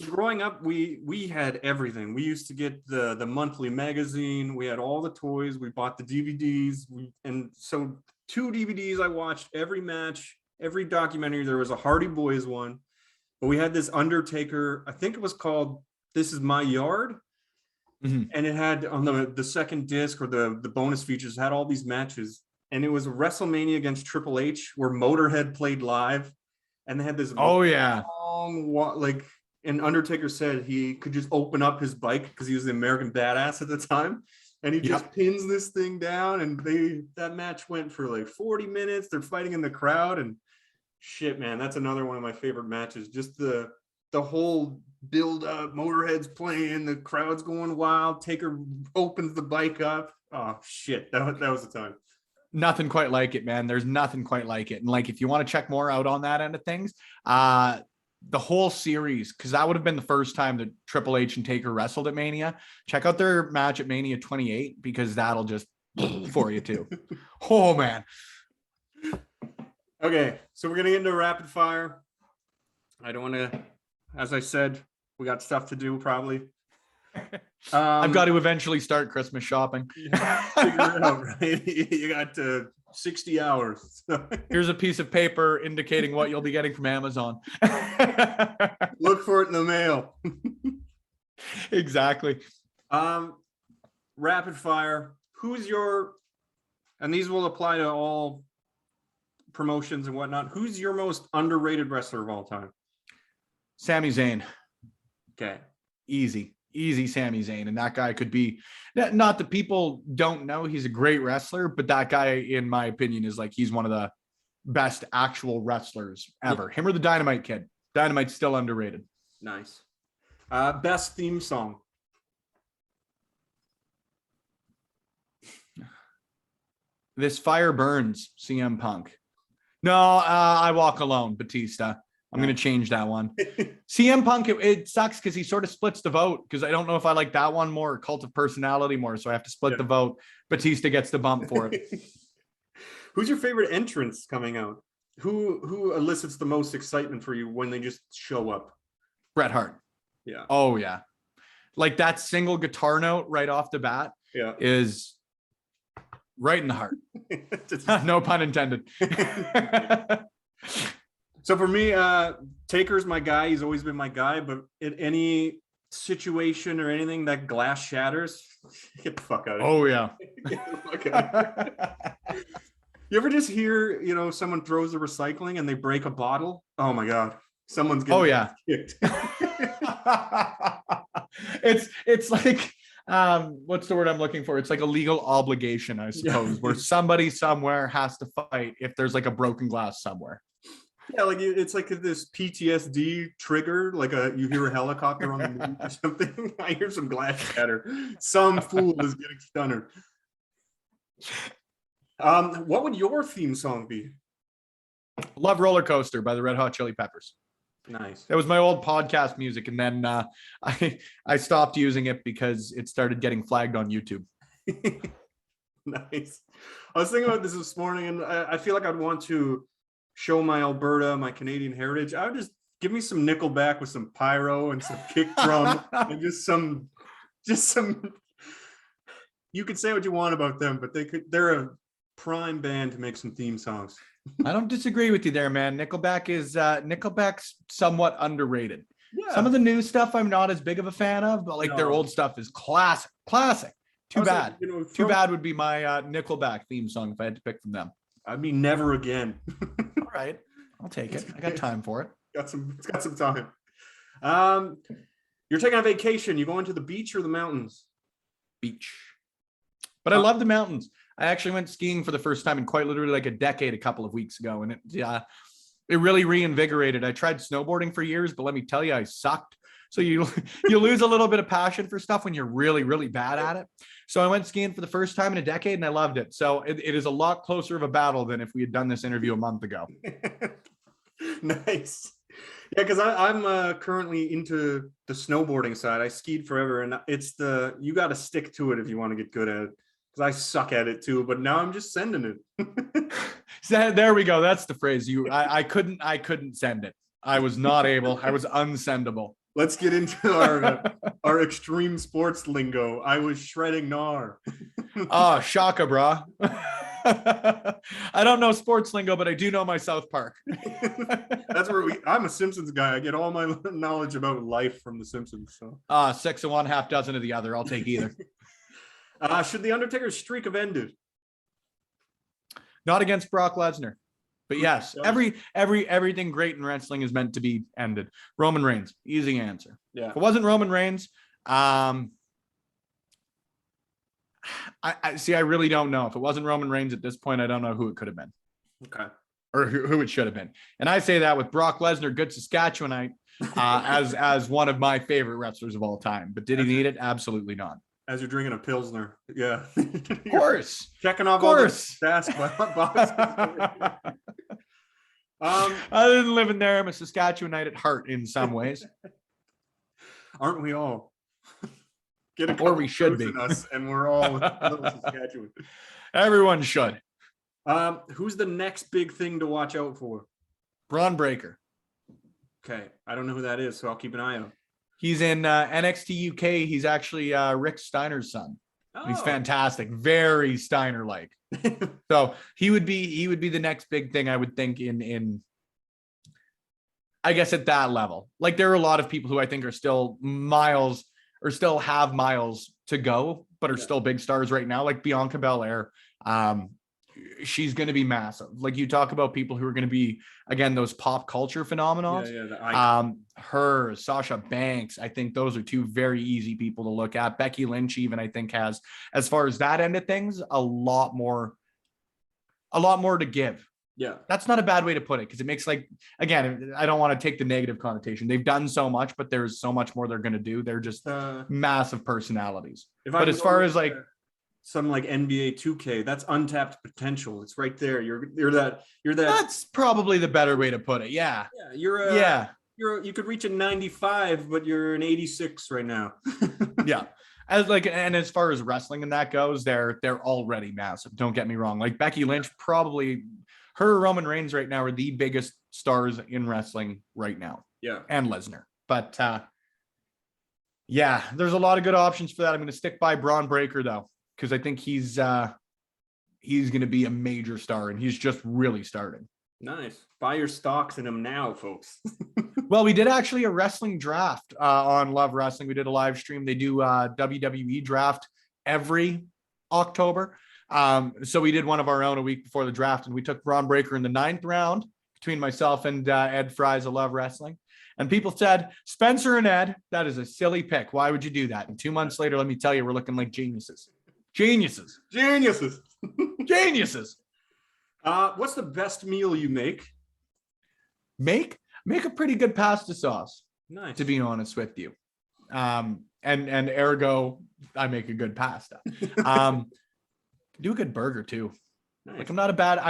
Growing up, we had everything. We used to get the monthly magazine. We had all the toys. We bought the DVDs. And so 2 DVDs I watched every match, every documentary. There was a Hardy Boys one, but we had this Undertaker. I think it was called "This Is My Yard," and it had on the second disc or the bonus features had all these matches, and it was WrestleMania against Triple H where Motorhead played live, and they had this long like. And Undertaker said he could just open up his bike because he was the American Badass at the time. And he just pins this thing down, and that match went for like 40 minutes. They're fighting in the crowd, and shit, man, that's another one of my favorite matches. Just the whole build up, Motorhead's playing, the crowd's going wild. Taker opens the bike up. Oh shit, that was the time. Nothing quite like it, man. There's nothing quite like it. And like, if you want to check more out on that end of things, the whole series, because that would have been the first time that Triple H and Taker wrestled at Mania. Check out their match at Mania 28, because that'll just for you too. Oh man. Okay, so we're gonna get into rapid fire. I don't want to, as I said, we got stuff to do probably. I've got to eventually start Christmas shopping. Figure it out, right? You got 60 hours. Here's a piece of paper indicating what you'll be getting from Amazon. Look for it in the mail. Exactly. Rapid fire. And these will apply to all promotions and whatnot. Who's your most underrated wrestler of all time? Sami Zayn. Okay. Easy Sami Zayn. And that guy could be, not that people don't know he's a great wrestler, but that guy, in my opinion, is like, he's one of the best actual wrestlers ever. Him or the Dynamite Kid. Dynamite's still underrated. Nice. Best theme song. This Fire Burns, CM Punk. No, I Walk Alone, Batista. I'm going to change that one. CM Punk, it sucks because he sort of splits the vote, because I don't know if I like that one more or Cult of Personality more, so I have to split the vote. Batista gets the bump for it. Who's your favorite entrance coming out? Who elicits the most excitement for you when they just show up? Bret Hart. Yeah. Oh, yeah. Like that single guitar note right off the bat is right in the heart. No pun intended. So for me, Taker's my guy. He's always been my guy. But at any situation or anything that glass shatters, get the fuck out of Oh yeah. here. Get the fuck out of here. You ever just hear, someone throws the recycling and they break a bottle? Oh my God. Someone's getting Oh yeah. kicked. It's like what's the word I'm looking for? It's like a legal obligation, I suppose, where somebody somewhere has to fight if there's like a broken glass somewhere. Yeah, like it's like this PTSD trigger, like you hear a helicopter on the moon or something. I hear some glass shatter. Some fool is getting stunned. What would your theme song be? Love Roller Coaster by the Red Hot Chili Peppers. Nice. That was my old podcast music, and then I stopped using it because it started getting flagged on YouTube. Nice. I was thinking about this morning, and I feel like I'd want to show my Alberta, my Canadian heritage. I would just give me some Nickelback with some pyro and some kick drum and just some. You could say what you want about them, but they're a prime band to make some theme songs. I don't disagree with you there, man. Nickelback's somewhat underrated. Yeah. Some of the new stuff I'm not as big of a fan of, but like their old stuff is classic. Too bad. Like, Too bad would be my Nickelback theme song if I had to pick from them. I mean, Never Again. All right, I'll take it. I got time for it. It's got some time. You're taking a vacation. You going to the beach or the mountains? Beach. But I love the mountains. I actually went skiing for the first time in quite literally like a decade a couple of weeks ago, and it really reinvigorated. I tried snowboarding for years, but let me tell you, I sucked. So you lose a little bit of passion for stuff when you're really, really bad at it. So I went skiing for the first time in a decade and I loved it. So it is a lot closer of a battle than if we had done this interview a month ago. Nice. Yeah, because I'm currently into the snowboarding side. I skied forever, and you got to stick to it if you want to get good at it. Because I suck at it too, but now I'm just sending it. So there we go. That's the phrase. I couldn't send it. I was not able. I was unsendable. Let's get into our extreme sports lingo. I was shredding gnar. Oh, shaka, brah. I don't know sports lingo, but I do know my South Park. That's where I'm a Simpsons guy. I get all my knowledge about life from the Simpsons. So 6 of one, half dozen of the other. I'll take either. Should the Undertaker's streak have ended? Not against Brock Lesnar. But yes, everything great in wrestling is meant to be ended. Roman Reigns, easy answer. Yeah. If it wasn't Roman Reigns, I really don't know. If it wasn't Roman Reigns at this point, I don't know who it could have been. Okay. Or who it should have been. And I say that with Brock Lesnar, good Saskatchewanite, as one of my favorite wrestlers of all time. But did he need it? Absolutely not. As you're drinking a Pilsner. Yeah. Of course. Checking off all the task boxes. Other than living there, I'm a Saskatchewanite at heart in some ways. Aren't we all? Or we should be. Us, and we're all little Saskatchewan. Everyone should. Who's the next big thing to watch out for? Braun Breaker. Okay. I don't know who that is, so I'll keep an eye out. He's in NXT UK. He's actually Rick Steiner's son. Oh. He's fantastic. Very Steiner-like. So he would be the next big thing, I would think, in I guess at that level. Like there are a lot of people who I think are still have miles to go, but are still big stars right now, like Bianca Belair. She's going to be massive. Like you talk about people who are going to be, again, those pop culture phenomena. Her, Sasha Banks, I think those are two very easy people to look at. Becky Lynch even, I think, has, as far as that end of things, a lot more to give. Yeah. That's not a bad way to put it, because it makes, like, again, I don't want to take the negative connotation. They've done so much, but there's so much more they're going to do. They're just massive personalities. But as far as like some like NBA 2K, that's untapped potential. It's right there. You're that. That's probably the better way to put it. Yeah. Yeah. You could reach a 95, but you're an 86 right now. Yeah. As far as wrestling and that goes, they're already massive. Don't get me wrong. Like Becky Lynch, probably her, Roman Reigns right now are the biggest stars in wrestling right now. Yeah. And Lesnar. But yeah, there's a lot of good options for that. I'm going to stick by Braun Breaker though, because I think he's going to be a major star, and he's just really starting. Nice. Buy your stocks in them now, folks. Well, we did actually a wrestling draft on Love Wrestling. We did a live stream. They do WWE draft every October. So we did one of our own a week before the draft, and we took Braun Breaker in the 9th round between myself and Ed Fries of Love Wrestling. And people said, Spencer and Ed, that is a silly pick. Why would you do that? And 2 months later, let me tell you, we're looking like geniuses. Geniuses. Geniuses. Geniuses. What's the best meal you make? Make a pretty good pasta sauce. Nice. To be honest with you. And ergo, I make a good pasta. Do a good burger too. Nice. Like I'm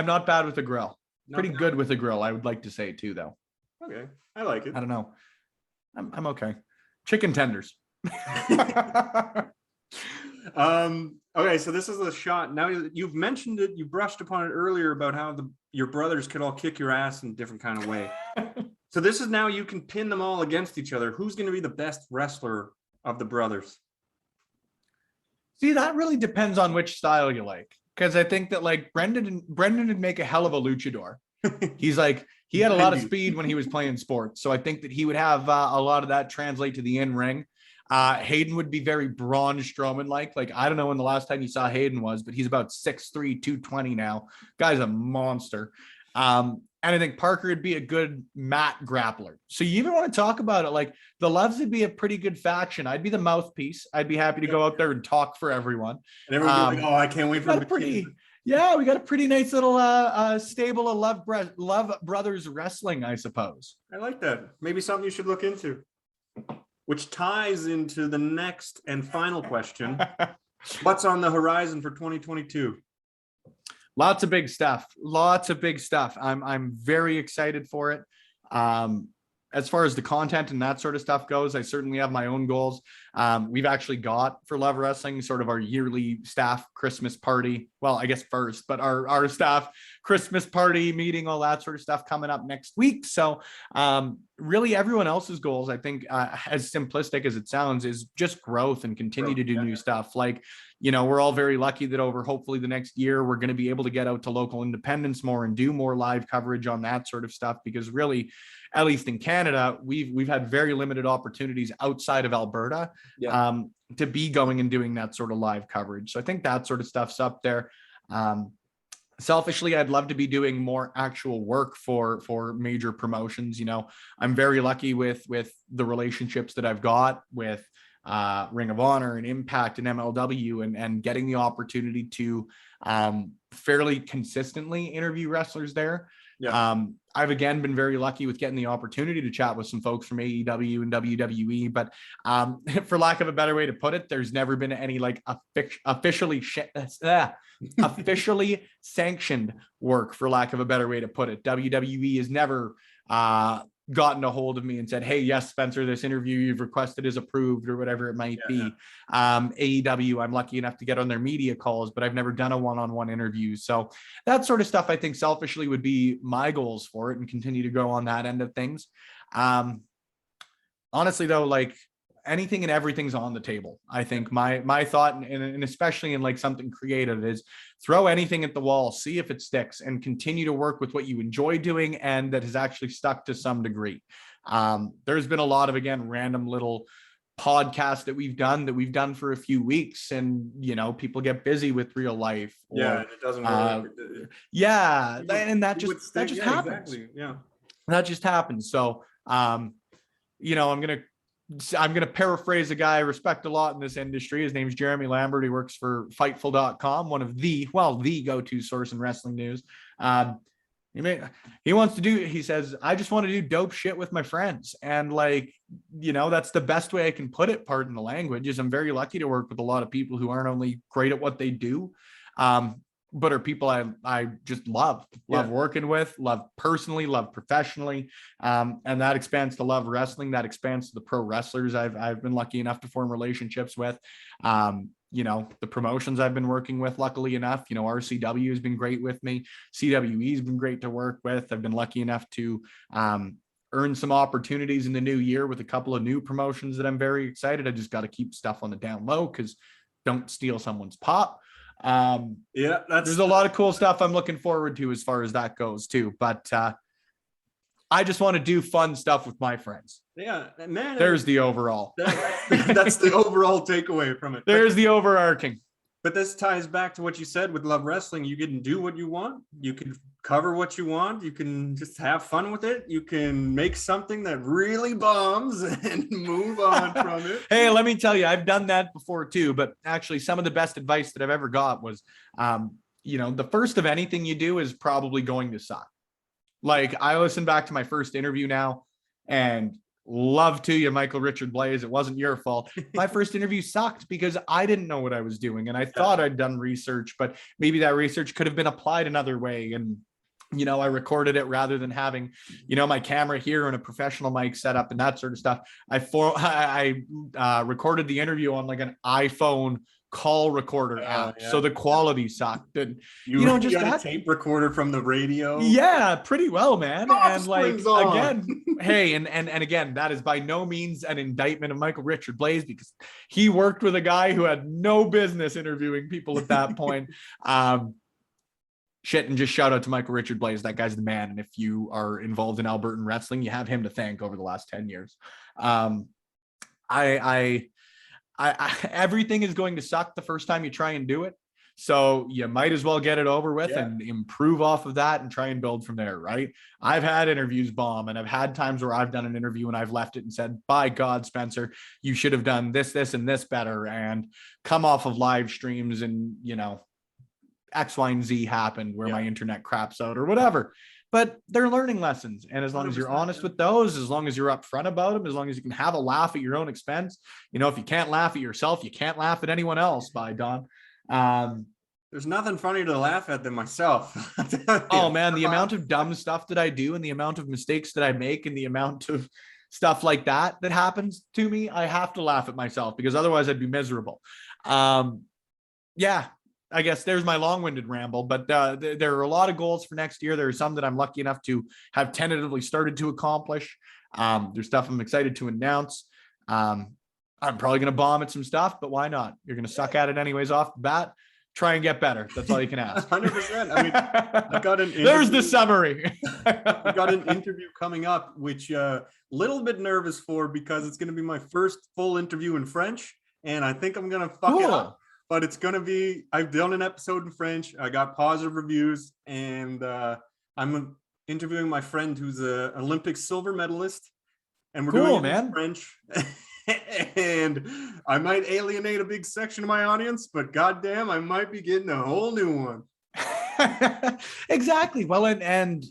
not bad with a grill. Pretty good with a grill, I would like to say too, though. Okay. I like it. I don't know. I'm okay. Chicken tenders. Okay, so this is a shot. Now you've mentioned it, you brushed upon it earlier about how your brothers could all kick your ass in a different kind of way. So this is now you can pin them all against each other. Who's going to be the best wrestler of the brothers? See, that really depends on which style you like. Because I think that like Brendan would make a hell of a luchador. He had a lot of speed when he was playing sports. So I think that he would have a lot of that translate to the in-ring. Hayden would be very Braun Strowman-like. Like, I don't know when the last time you saw Hayden was, but he's about 6'3", 220 now. Guy's a monster. And I think Parker would be a good mat grappler. So you even want to talk about it, like the Loves would be a pretty good faction. I'd be the mouthpiece. I'd be happy to go out there and talk for everyone. And everyone would be like, oh, I can't wait for we got a pretty nice little stable of Love Brothers wrestling, I suppose. I like that. Maybe something you should look into. Which ties into the next and final question. What's on the horizon for 2022? Lots of big stuff. I'm very excited for it. As far as the content and that sort of stuff goes, I certainly have my own goals. We've actually got for Love Wrestling sort of our yearly staff Christmas party. Well, I guess first, but our staff Christmas party meeting, all that sort of stuff coming up next week. So really everyone else's goals, I think, as simplistic as it sounds, is just growth and continue to do new stuff. Like, you know, we're all very lucky that over hopefully the next year, we're going to be able to get out to local independents more and do more live coverage on that sort of stuff, because really, at least in Canada, we've had very limited opportunities outside of Alberta to be going and doing that sort of live coverage. So I think that sort of stuff's up there. Selfishly, I'd love to be doing more actual work for major promotions. You know, I'm very lucky with the relationships that I've got with Ring of Honor and Impact and MLW and getting the opportunity to fairly consistently interview wrestlers there. I've again been very lucky with getting the opportunity to chat with some folks from AEW and WWE, but for lack of a better way to put it, there's never been any like officially sanctioned work, for lack of a better way to put it. WWE has never gotten a hold of me and said, hey, yes, Spencer, this interview you've requested is approved, or whatever it might be. AEW, I'm lucky enough to get on their media calls, but I've never done a one-on-one interview. So that sort of stuff, I think selfishly would be my goals for it, and continue to go on that end of things. Honestly though, like anything and everything's on the table. I think my thought, and especially in like something creative, is throw anything at the wall, see if it sticks, and continue to work with what you enjoy doing and that has actually stuck to some degree. There's been a lot of, again, random little podcasts that we've done for a few weeks, and you know, people get busy with real life. And it doesn't work. And that just happens. Exactly. That just happens. So you know, I'm gonna paraphrase a guy I respect a lot in this industry. His name's Jeremy Lambert. He works for Fightful.com, one of the go-to source in wrestling news. He says, I just want to do dope shit with my friends. And like, you know, that's the best way I can put it, pardon the language, is I'm very lucky to work with a lot of people who aren't only great at what they do, but are people I just love working with, love personally, love professionally. And that expands to Love Wrestling. That expands to the pro wrestlers I've been lucky enough to form relationships with. You know, the promotions I've been working with, luckily enough, you know, RCW has been great with me. CWE has been great to work with. I've been lucky enough to earn some opportunities in the new year with a couple of new promotions that I'm very excited. I just got to keep stuff on the down low, because don't steal someone's pop. Yeah, There's a lot of cool stuff I'm looking forward to as far as that goes too. But I just want to do fun stuff with my friends. Yeah, man. There's the overall. That's the overall takeaway from it. There's the overarching. But this ties back to what you said with Love Wrestling. You can do what you want. You can cover what you want. You can just have fun with it. You can make something that really bombs and move on from it. Hey, let me tell you, I've done that before too. But actually, some of the best advice that I've ever got was, the first of anything you do is probably going to suck. Like, I listen back to my first interview now, and love to you, Michael Richard Blaze. It wasn't your fault. My first interview sucked because I didn't know what I was doing. And I thought I'd done research, but maybe that research could have been applied another way. And, I recorded it rather than having, my camera here and a professional mic set up and that sort of stuff. I recorded the interview on like an iPhone call recorder app. Yeah. So the quality sucked. And you just got a tape recorder from the radio. Yeah, pretty well, man. And like again, hey, and again, that is by no means an indictment of Michael Richard Blaze, because he worked with a guy who had no business interviewing people at that point. And just shout out to Michael Richard Blaze. That guy's the man. And if you are involved in Albertan wrestling, you have him to thank over the last 10 years. Everything is going to suck the first time you try and do it. So you might as well get it over with and improve off of that and try and build from there, right? I've had interviews bomb, and I've had times where I've done an interview and I've left it and said, by God, Spencer, you should have done this, this, and this better, and come off of live streams and, X, Y, and Z happened where my internet craps out or whatever. But they're learning lessons. And as long as you're honest with those, as long as you're upfront about them, as long as you can have a laugh at your own expense, if you can't laugh at yourself, you can't laugh at anyone else, by Don. There's nothing funnier to laugh at than myself. Oh man, the amount of dumb stuff that I do and the amount of mistakes that I make and the amount of stuff like that happens to me, I have to laugh at myself, because otherwise I'd be miserable. I guess there's my long-winded ramble, but there are a lot of goals for next year. There are some that I'm lucky enough to have tentatively started to accomplish. There's stuff I'm excited to announce. I'm probably going to bomb at some stuff, but why not? You're going to suck at it anyways off the bat. Try and get better. That's all you can ask. 100%. I mean, I've got an interview. There's the summary. I've got an interview coming up, which little bit nervous for, because it's going to be my first full interview in French, and I think I'm going to fuck it up. But it's going to be, I've done an episode in French. I got positive reviews, and I'm interviewing my friend who's an Olympic silver medalist, and we're doing it in French. And I might alienate a big section of my audience, but goddamn, I might be getting a whole new one. Exactly. Well, and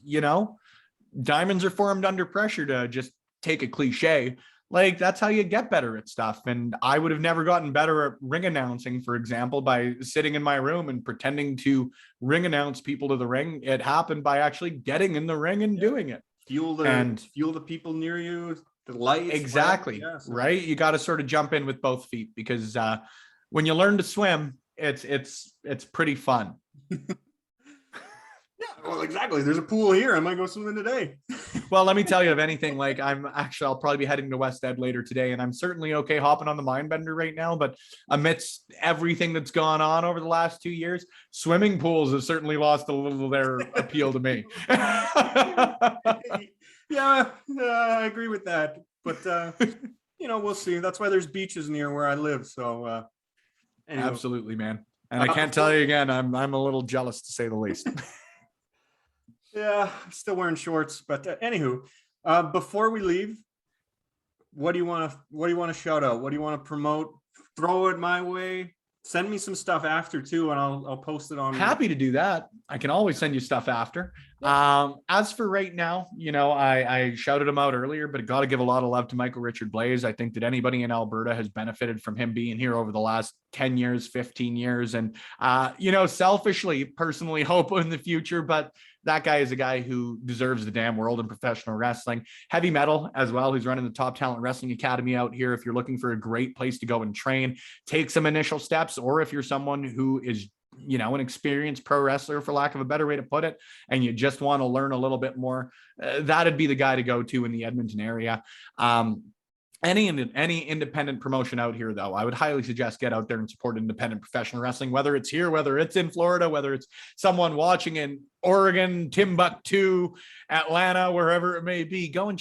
diamonds are formed under pressure, to just take a cliche. Like, that's how you get better at stuff. And I would have never gotten better at ring announcing, for example, by sitting in my room and pretending to ring announce people to the ring. It happened by actually getting in the ring and doing it. Fuel the people near you, the lights. Exactly. Right. You got to sort of jump in with both feet, because when you learn to swim, it's pretty fun. Yeah, well, exactly. There's a pool here. I might go swimming today. Well, let me tell you, of anything, like I'll probably be heading to West Ed later today, and I'm certainly okay hopping on the Mindbender right now. But amidst everything that's gone on over the last 2 years, swimming pools have certainly lost a little of their appeal to me. Yeah, I agree with that. But, we'll see. That's why there's beaches near where I live. So, anyway. Absolutely, man. And I can't tell you again, I'm a little jealous, to say the least. Yeah, I'm still wearing shorts, but anywho, before we leave, what do you want to shout out? What do you want to promote? Throw it my way. Send me some stuff after too, and I'll post it on. Happy to do that. I can always send you stuff after. As for right now, I shouted him out earlier, but got to give a lot of love to Michael Richard Blaze. I think that anybody in Alberta has benefited from him being here over the last 10 years, 15 years. And, selfishly, personally hope in the future, but that guy is a guy who deserves the damn world in professional wrestling. Heavy Metal as well, who's running the Top Talent Wrestling Academy out here. If you're looking for a great place to go and train, take some initial steps, or if you're someone who is an experienced pro wrestler, for lack of a better way to put it, and you just want to learn a little bit more, that'd be the guy to go to in the Edmonton area. any independent promotion out here, though, I would highly suggest get out there and support independent professional wrestling, whether it's here, whether it's in Florida, whether it's someone watching in Oregon, Timbuktu, Atlanta, wherever it may be. Go and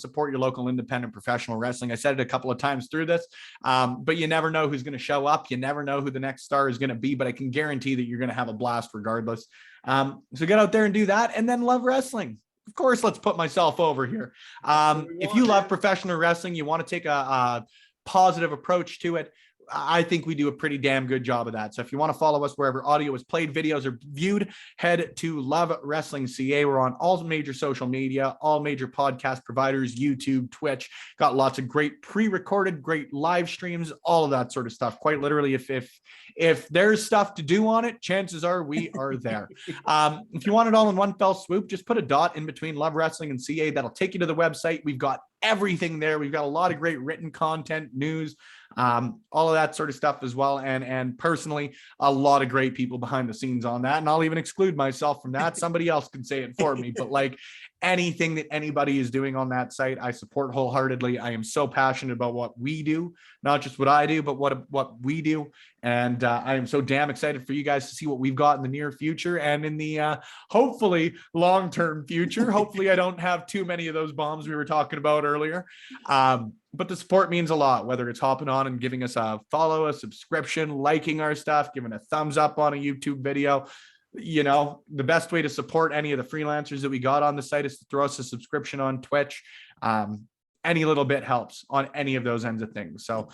support your local independent professional wrestling. I said it a couple of times through this, but you never know who's going to show up. You never know who the next star is going to be, but I can guarantee that you're going to have a blast regardless. So get out there and do that, and then love wrestling. Of course, let's put myself over here. If you love professional wrestling, you want to take a positive approach to it, I think we do a pretty damn good job of that. So if you want to follow us wherever audio is played, videos are viewed, head to Love Wrestling CA. We're on all major social media, all major podcast providers, YouTube, Twitch. Got lots of great pre-recorded, great live streams, all of that sort of stuff. Quite literally, if there's stuff to do on it, chances are we are there. If you want it all in one fell swoop, just put a dot in between Love Wrestling and CA. That'll take you to the website. We've got everything there. We've got a lot of great written content, news, all of that sort of stuff as well. And personally, a lot of great people behind the scenes on that. And I'll even exclude myself from that. Somebody else can say it for me, but like anything that anybody is doing on that site, I support wholeheartedly. I am so passionate about what we do, not just what I do, but what we do. And I am so damn excited for you guys to see what we've got in the near future and in the hopefully long-term future. Hopefully I don't have too many of those bombs we were talking about earlier. But the support means a lot, whether it's hopping on and giving us a follow, a subscription, liking our stuff, giving a thumbs up on a YouTube video. You know, the best way to support any of the freelancers that we got on the site is to throw us a subscription on Twitch. Any little bit helps on any of those ends of things. So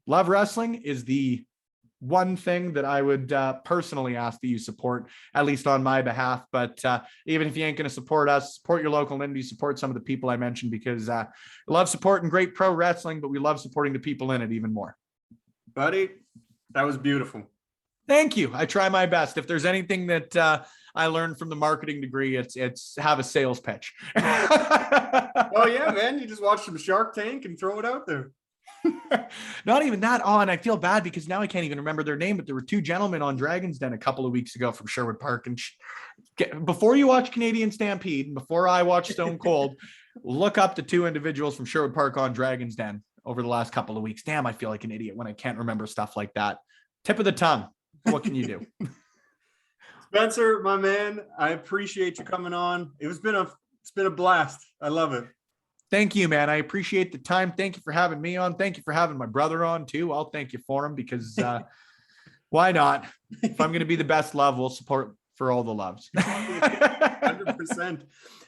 Love Wrestling is the one thing that I would personally ask that you support, at least on my behalf. But even if you ain't going to support us, support your local indie, support some of the people I mentioned, because we love supporting great pro wrestling, but we love supporting the people in it even more. Buddy, that was beautiful. Thank you. I try my best. If there's anything that I learned from the marketing degree, it's have a sales pitch. Oh yeah, man. You just watch some Shark Tank and throw it out there. Not even that. Oh, and I feel bad because now I can't even remember their name, but there were two gentlemen on Dragon's Den a couple of weeks ago from Sherwood Park. And before you watch Canadian Stampede, before I watch Stone Cold, look up the two individuals from Sherwood Park on Dragon's Den over the last couple of weeks. Damn, I feel like an idiot when I can't remember stuff like that. Tip of the tongue. What can you do? Spencer, my man, I appreciate you coming on. It's been a blast. I love it. Thank you, man. I appreciate the time. Thank you for having me on. Thank you for having my brother on too. I'll thank you for him because why not? If I'm going to be the best love, we'll support for all the loves. 100%.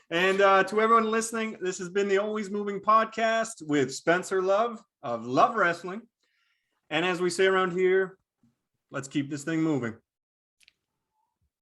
And to everyone listening, this has been the Always Moving Podcast with Spencer Love of Love Wrestling. And as we say around here, let's keep this thing moving.